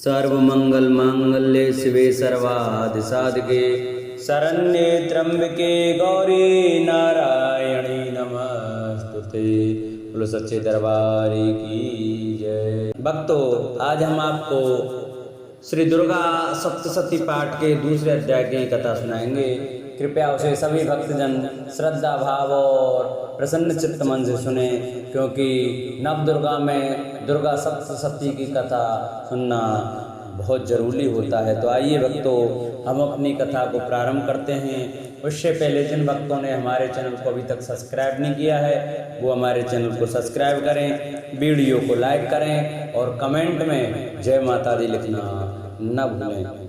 सर्वमंगल मांगल्ये शिवे सर्वार्थ साधके शरण्ये त्र्यंबके गौरी नारायणी नमस्तुते। बोलो सच्चे दरबार की जय। भक्तों, आज हम आपको श्री दुर्गा सप्तशती पाठ के दूसरे अध्याय की कथा सुनाएंगे। कृपया उसे सभी भक्तजन श्रद्धा भाव और प्रसन्न चित्त मन से सुने, क्योंकि नव दुर्गा में दुर्गा सप्तशती की कथा सुनना बहुत ज़रूरी होता है। तो आइए भक्तों, हम अपनी कथा को प्रारंभ करते हैं। उससे पहले जिन भक्तों ने हमारे चैनल को अभी तक सब्सक्राइब नहीं किया है, वो हमारे चैनल को सब्सक्राइब करें, वीडियो को लाइक करें और कमेंट में जय माता दी लिखना न भूलें।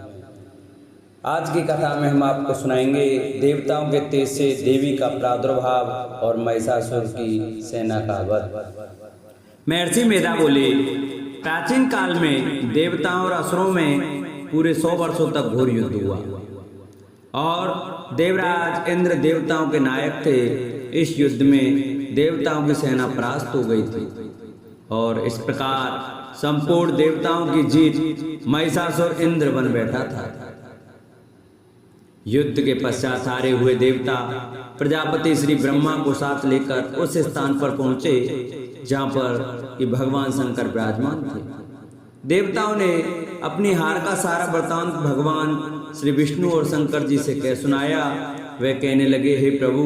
आज की कथा में हम आपको सुनाएंगे देवताओं के तेज से देवी का प्रादुर्भाव और महिषासुर की सेना का वध। महर्षि मेधा बोले, प्राचीन काल में देवताओं और असुरों में पूरे 100 वर्षों तक घोर युद्ध हुआ और देवराज इंद्र देवताओं के नायक थे। इस युद्ध में देवताओं की सेना परास्त हो गई थी और इस प्रकार संपूर्ण देवताओं की जीत महिषासुर इंद्र बन बैठा था। युद्ध के पश्चात हारे हुए देवता प्रजापति श्री ब्रह्मा को साथ लेकर उस स्थान पर पहुंचे जहां पर कि भगवान शंकर विराजमान थे। देवताओं ने अपनी हार का सारा वृतांत भगवान श्री विष्णु और शंकर जी से कह सुनाया। वे कहने लगे, हे प्रभु,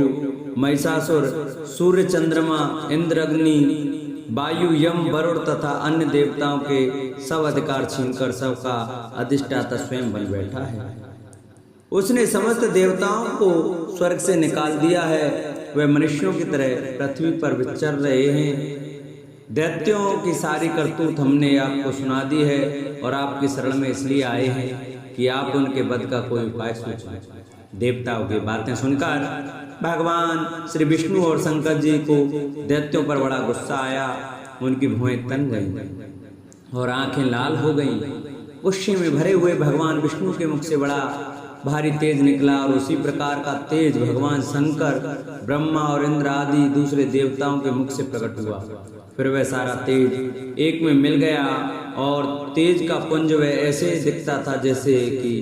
महिषासुर सूर्य, चंद्रमा, इंद्र, अग्नि, वायु, यम, वरुण तथा अन्य देवताओं के सब अधिकार छीनकर सबका अधिष्ठाता स्वयं बन बैठा है। उसने समस्त देवताओं को स्वर्ग से निकाल दिया है। वे मनुष्यों की तरह पृथ्वी पर विचर रहे हैं। दैत्यों की सारी करतूत हमने आपको सुना दी है और आपकी शरण में इसलिए आए हैं कि आप उनके वध का कोई उपाय सोचें। देवताओं की बातें सुनकर भगवान श्री विष्णु और शंकर जी को दैत्यों पर बड़ा गुस्सा आया। उनकी भुएं तन गईं और आंखें लाल हो गईं। गुस्से में भरे हुए भगवान विष्णु के मुख से बड़ा भारी तेज निकला और उसी प्रकार का तेज भगवान शंकर, ब्रह्मा और इंद्र आदि दूसरे देवताओं के मुख से प्रकट हुआ। फिर वह सारा तेज एक में मिल गया और तेज का पुंज वह ऐसे दिखता था जैसे कि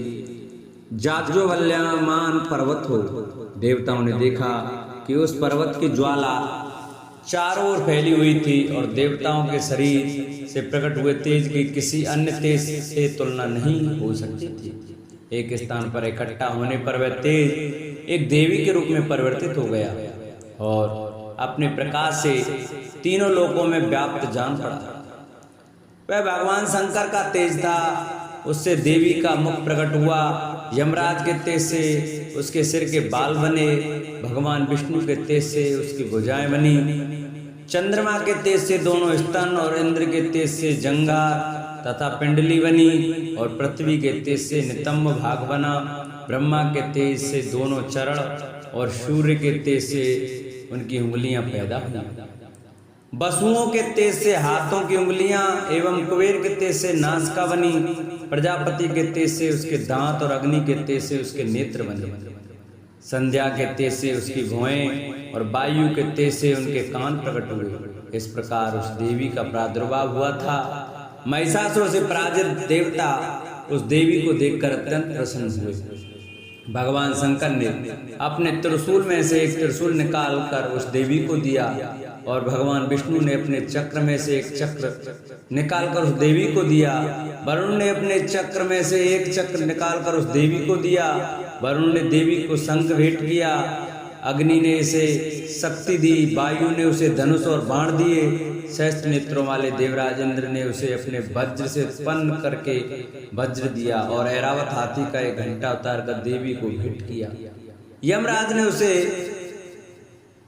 जाज्वल्यमान पर्वत हो। देवताओं ने देखा कि उस पर्वत की ज्वाला चारों ओर फैली हुई थी और देवताओं के शरीर से प्रकट हुए तेज की किसी अन्य तेज से तुलना नहीं हो सकती थी। एक स्थान पर इकट्ठा होने पर वह तेज एक देवी के रूप में परिवर्तित हो गया और अपने प्रकाश से तीनों लोकों में व्याप्त जान पड़ा। वह भगवान शंकर का तेज था। उससे देवी का मुख प्रकट हुआ। यमराज के तेज से उसके सिर के बाल बने। भगवान विष्णु के तेज से उसकी भुजाएं बनी। चंद्रमा के तेज से दोनों स्तन और इंद्र के तेज से जंघा तथा पिंडली बनी और पृथ्वी के तेज से नितंब भाग बना। ब्रह्मा के तेज से दोनों चरण और सूर्य के तेज से उनकी उंगलियां पैदा हुई। वसुओं के तेज से हाथों की उंगलियां एवं कुबेर के तेज से नासिका बनी। प्रजापति के तेज से उसके दांत और अग्नि के तेज से उसके नेत्र बने। संध्या के तेज से उसकी भुएं और वायु के तेज से उनके कान प्रकट हुए। इस प्रकार उस देवी का प्रादुर्भाव हुआ था। महिषासुर से पराजित देवता उस देवी को देखकर अत्यंत प्रसन्न हुए। भगवान शंकर ने अपने त्रिशूल में से एक त्रिशूल निकाल कर उस देवी को दिया और भगवान विष्णु ने अपने चक्र में से एक चक्र निकालकर उस देवी को दिया। वरुण ने अपने चक्र में से एक चक्र निकालकर उस देवी को दिया। वरुण ने देवी को शंख भेंट किया। अग्नि ने इसे शक्ति दी। वायु ने उसे धनुष और बाण दिए। सहस्त्र नेत्रों वाले देवराज इंद्र ने उसे अपने वज्र से उत्पन्न करके वज्र दिया और ऐरावत हाथी का एक घंटा उतार कर देवी को भेंट किया। यमराज ने उसे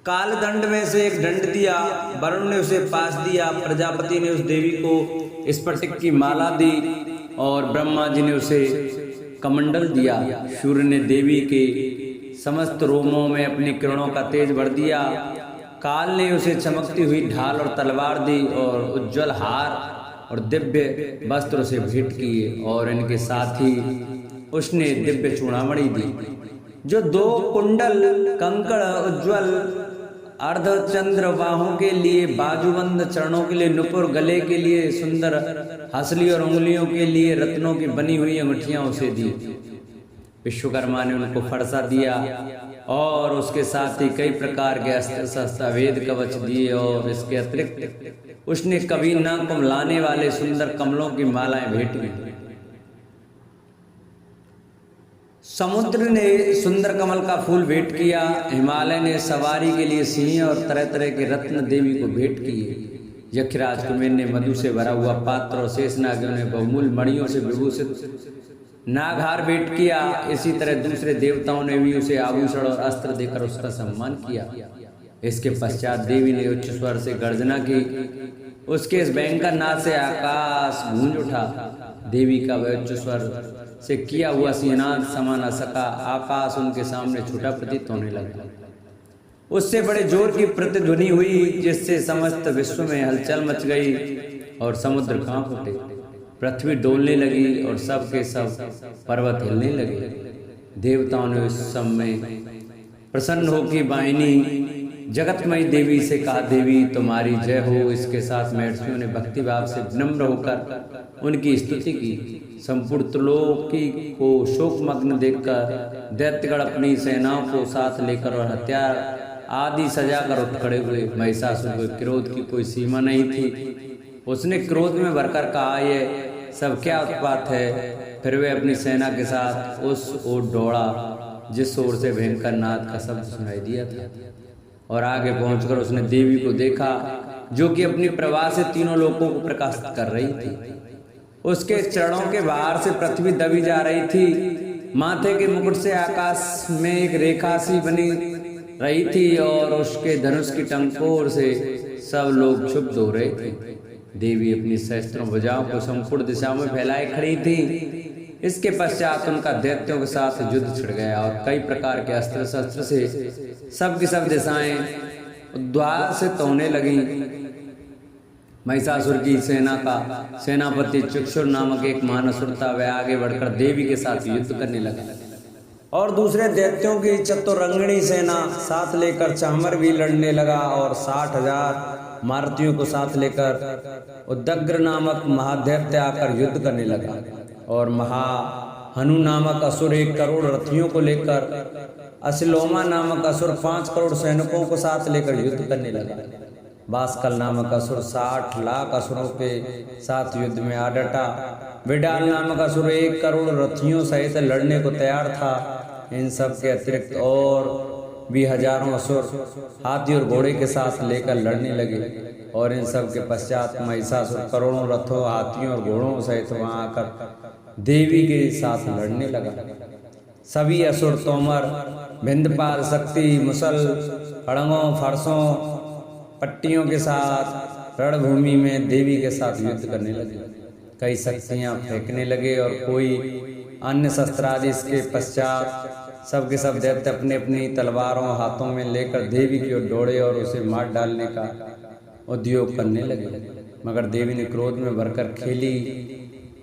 काल दंड में से एक दंड दिया। वरुण ने उसे पास दिया। प्रजापति ने उस देवी को स्फटिक की माला दी और ब्रह्मा जी ने उसे कमंडल दिया। सूर्य ने देवी के समस्त रोमों में अपनी किरणों का तेज भर दिया। काल ने उसे चमकती हुई ढाल और तलवार दी और उज्जवल हार और दिव्य वस्त्र से भेंट किए और इनके साथ ही उसने दिव्य चूड़ामणि दी, जो 2 कुंडल, कंकड़, उज्जवल अर्धचंद्र बाहों के लिए बाजूबंद, चरणों के लिए नुपुर, गले के लिए सुंदर हंसली और उंगलियों के लिए रत्नों की बनी हुई अंगूठियां उसे दी। विश्वकर्मा ने उनको फरसा दिया और उसके साथ ही कई प्रकार के अस्त्र शस्त्र वेद कवच दिए और इसके अतिरिक्त उसने कभी न कुमलाने वाले सुंदर कमलों की मालाएं भेंट की। समुद्र ने सुंदर कमल का फूल भेंट किया। हिमालय ने सवारी के लिए सिंह और तरह तरह के रत्न देवी को भेंट किए। यक्षराज कुबेर ने मधु से भरा हुआ पात्र और शेषनागियों ने बहुमूल्य मणियों से विभूषित नागहार भेंट किया। इसी तरह दूसरे देवताओं ने भी उसे आभूषण और अस्त्र देकर उसका सम्मान किया। इसके पश्चात देवी ने उच्च स्वर से गर्जना की। उसके इस भयंकर नाद से आकाश गूंज उठा। देवी का वह उच्च स्वर से किया हुआ सिंहनाद समा न सका। आकाश उनके सामने छोटा प्रतीत होने लगा। उससे बड़े जोर की प्रतिध्वनि हुई जिससे समस्त विश्व में हलचल मच गई और समुद्र कांप उठे। पृथ्वी डोलने लगी और सब के सब पर्वत हिलने लगे। देवताओं ने उस समय प्रसन्न होकर वाहिनी जगतमयी देवी से कहा, देवी तुम्हारी जय हो। इसके साथ महर्षियों ने भक्तिभाव से विनम्र होकर उनकी स्तुति की। संपूर्ण त्रिलोकी को शोकमग्न देखकर दैत्यगण अपनी सेनाओं को साथ लेकर और हथियार आदि सजाकर उठ खड़े हुए। महिषासुर को क्रोध की कोई सीमा नहीं थी। उसने क्रोध में भरकर कहा, ये सब क्या उत्पात है। फिर वे अपनी सेना के साथ उस ओर दौड़ा जिस ओर से भयंकर नाद का शब्द सुनाई दिया था और आगे पहुंचकर उसने देवी को देखा जो कि अपनी प्रभा से तीनों लोकों को प्रकाशित कर रही थी। उसके चरणों के बाहर से पृथ्वी दबी जा रही थी। माथे के मुकुट से आकाश में एक रेखा सी बनी रही थी और उसके धनुष की टंकोर से सब लोग क्षुब्ध हो रहे थे। देवी अपनी सहस्त्रों भुजाओं को संपूर्ण दिशाओं में फैलाए खड़ी थी। इसके पश्चात उनका दैत्यों के साथ युद्ध छिड़ गया और कई प्रकार के अस्त्र शस्त्र से सब की सब दिशाएं उद्वासित होने लगी। महिषासुर की सेना का सेनापति चक्षुर नामक एक महानसुर था। वह आगे बढ़कर देवी के साथ युद्ध करने लगा और दूसरे दैत्यों की चतुरंगिणी सेना साथ लेकर चामर भी लड़ने लगा और 60,000 मारुतियों को साथ लेकर उद्दग्र नामक महादैत्य आकर युद्ध करने लगा और हनु नामक असुर 1 करोड़ रथियों को लेकर, असिलोमा नामक असुर 5 करोड़ सैनिकों को साथ लेकर युद्ध करने लगा। बास्कल नामक असुर 60 लाख असुरों के साथ युद्ध में आ डटा। विडाल नामक असुर 1 करोड़ रथियों सहित लड़ने को तैयार था। इन सब के अतिरिक्त और भी हजारों असुर हाथी और घोड़े के साथ लेकर लड़ने लगे और इन सब के पश्चात महिषासुर करोड़ों रथों, हाथियों और घोड़ों सहित वहां आकर देवी के साथ लड़ने लगा। सभी असुर तोमर, भिंदपाल, शक्ति, मुसल, खड़गों, फरसों, पट्टियों के साथ रणभूमि में देवी के साथ युद्ध करने लगे। कई शक्तियां फेंकने लगे और कोई अन्य शस्त्र आदि। इसके पश्चात सबके सब दैत्य अपने अपनी तलवारों हाथों में लेकर देवी की ओर दौड़े और उसे मार डालने का उद्योग करने लगे। मगर देवी ने क्रोध में भरकर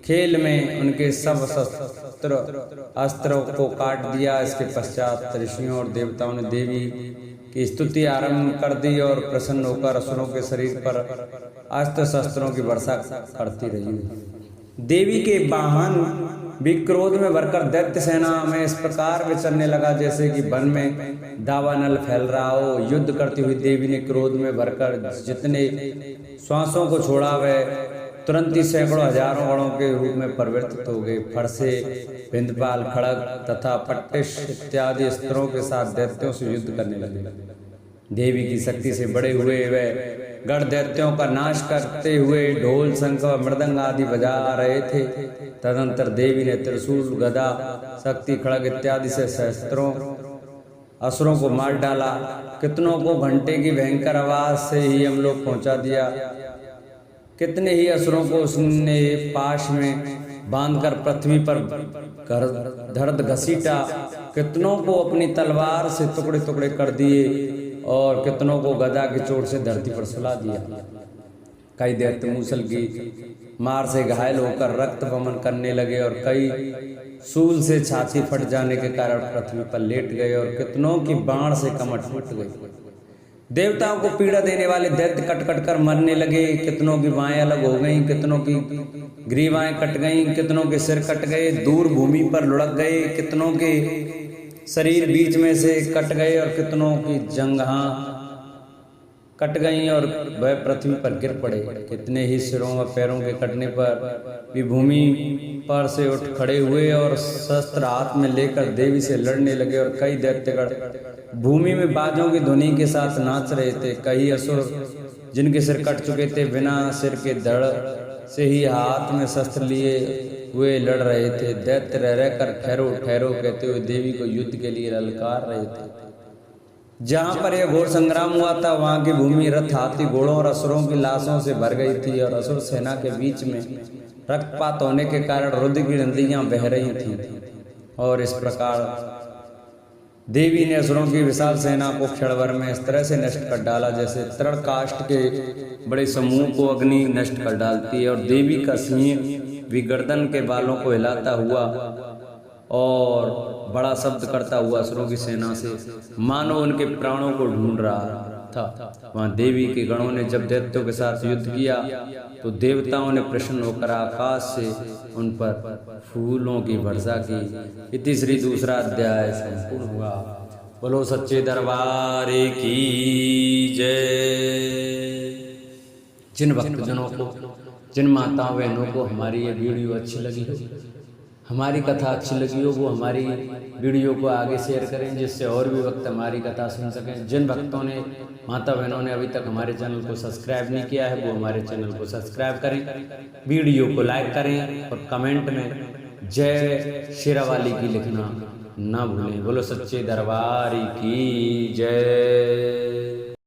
खेल में उनके सब अस्त्रों को काट दिया। इसके पश्चात ऋषियों और देवताओं ने देवी की स्तुति आरंभ कर दी और प्रसन्न होकर असुरों के शरीर पर अस्त्र शस्त्रों की वर्षा करती रही। देवी के वाहन भी क्रोध में भरकर दैत्य सेना में इस प्रकार विचरने लगा जैसे कि वन में दावानल फैल रहा हो। युद्ध करती हुई देवी ने क्रोध में भरकर जितने श्वासों को छोड़ा वह तुरंत ही सैकड़ों हजारों गणों के रूप में परिवर्तित हो गए। फरसे, भिंदपाल, खड़ग तथा पट्टिश इत्यादि अस्त्रों के साथ दैत्यों से युद्ध करने लगे। देवी की शक्ति से बड़े हुए वह गढ़ दैत्यों का नाश करते हुए ढोल, शंख व मृदंग आदि बजा रहे थे। तदंतर देवी ने त्रिशूल, गदा, शक्ति, खड़ग इत्यादि से सहस्त्रों असुरों को मार डाला। कितनों को घंटे की भयंकर आवाज से ही हम लोग पहुंचा दिया। कितने ही असुरों को उसने पाश में बांधकर पृथ्वी पर धड़ घसीटा। कितनों को अपनी तलवार से टुकड़े टुकड़े कर दिए और कितनों को गदा की चोट से धरती पर सुला दिया। कई दैत्य मूसल की मार से घायल होकर रक्त वमन करने लगे और कई सूल से छाती फट जाने के कारण पृथ्वी पर लेट गए और कितनों की बाण से कमर फूट गई। देवताओं को पीड़ा देने वाले दैत्य कट कट कर मरने लगे। कितनों की बाहें अलग हो गईं, कितनों की ग्रीवाएं कट गईं, कितनों के सिर कट गए, दूर भूमि पर लुढ़क गए, कितनों के शरीर बीच में से कट गए और कितनों की जंघां कट गईं और वह पृथ्वी पर गिर पड़े। कितने ही सिरों व पैरों के कटने पर भी भूमि पर से उठ खड़े हुए और शस्त्र हाथ में लेकर देवी से लड़ने लगे। और कई दैत्यगण भूमि में बाजों की ध्वनि के साथ नाच रहे थे। कई असुर जिनके सिर कट चुके थे बिना सिर के धड़ से ही हाथ में शस्त्र लिए हुए लड़ रहे थे। दैत्य रह रहकर ठहरो ठहरो कहते हुए देवी को युद्ध के लिए ललकार रहे थे। जहां पर यह घोर संग्राम हुआ था वहां की भूमि रथ, हाथी, घोड़ों और असुरों की लाशों से भर गई थी और असुर सेना के बीच में रक्तपात होने के कारण रुद्र की नदियां बह रही थीं। और इस प्रकार देवी ने असुरों की विशाल सेना को क्षण भर में इस तरह से नष्ट कर डाला जैसे तृण काष्ठ के बड़े समूह को अग्नि नष्ट कर डालती है। और देवी का सिंह भी गर्दन के बालों को हिलाता हुआ और बड़ा शब्द करता हुआ असुरों की सेना से मानो उनके प्राणों को ढूंढ रहा था। वहां देवी के गणों ने जब दैत्यों के साथ युद्ध किया तो देवताओं ने प्रसन्न होकर आकाश से उन पर फूलों की वर्षा की। इति श्री दूसरा अध्याय संपूर्ण हुआ। बोलो सच्चे दरबार की जय। जिन भक्तजनों को, जिन माताओं बहनों को हमारी ये वीडियो अच्छी लगी हो, हमारी कथा अच्छी लगी हो, वो हमारी वीडियो को आगे शेयर करें जिससे और भी भक्त हमारी कथा सुन सकें। जिन भक्तों ने, माता बहनों ने अभी तक हमारे चैनल को सब्सक्राइब नहीं किया है वो हमारे चैनल को सब्सक्राइब करें, वीडियो को लाइक करें और कमेंट में जय शेरावाली की लिखना ना भूलें। बोलो सच्चे दरबार की जय।